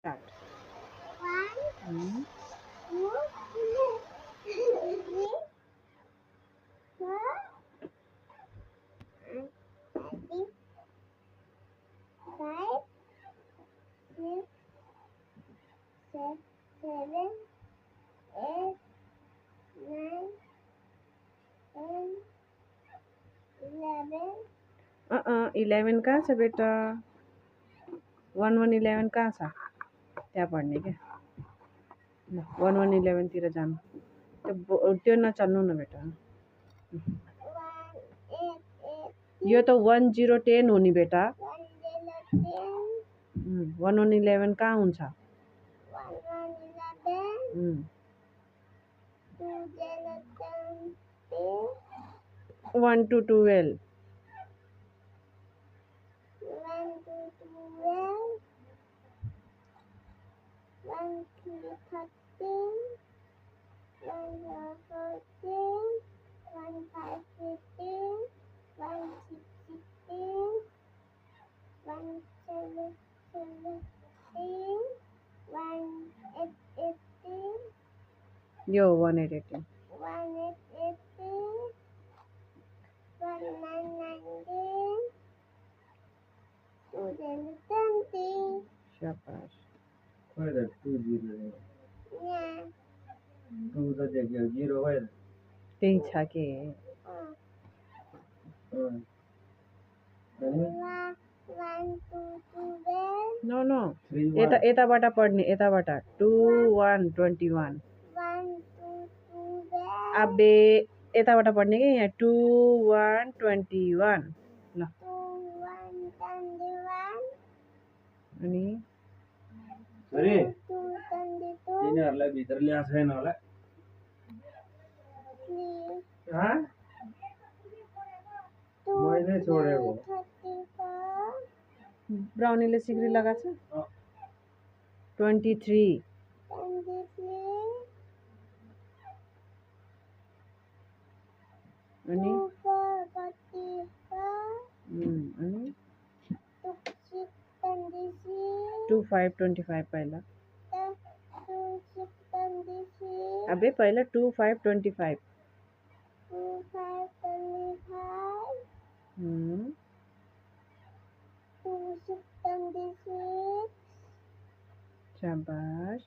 Start. One, Hmm. two, three, four, six, five, six, seven, eight, nine, 10, 11. 11 कहाँ छ बेटा? 1 1 11 कहाँ छ? त्यहाँ पढ्ने क्या। ल 1 1 11 तिर जानु। त्यो नचल्नु न बेटा। यो त 1 0 10 हो नि बेटा। 1 1 11 कहाँ हुन्छ? 1 to 12. 1 to 12, 1 to 13, 1 to 14, 1 5 15, 1 6 16, 1 7 17, 1 8 18, यो 1 8 18. 1 8 18, 1 9 19, 2 10 20. शाबाश। Why that 2 0? Yeah. 2 the देख्यो 0 why? त्यही छ के? अनि 1 to 12, नो नो। 3 यताबाट पढ्ने, यताबाट 2 1 21. 1 to 12, अबे यताबाट पढ्ने कि यहाँ 2 1 21. ल 2 1 21, अनि 2 2 22, तिनीहरूलाई भित्र ल्याएको छैन होला 3 मैले छोडेको 34, ब्राउनीले सिक्री लगाएको छ 23. 23, अनि 2 4 44, अनि 2 6 26, 2 5 25 पहिला. 2 6 26, अबे पहिला 2 5 25. 2 5 25, 2 6 26, शाबाश.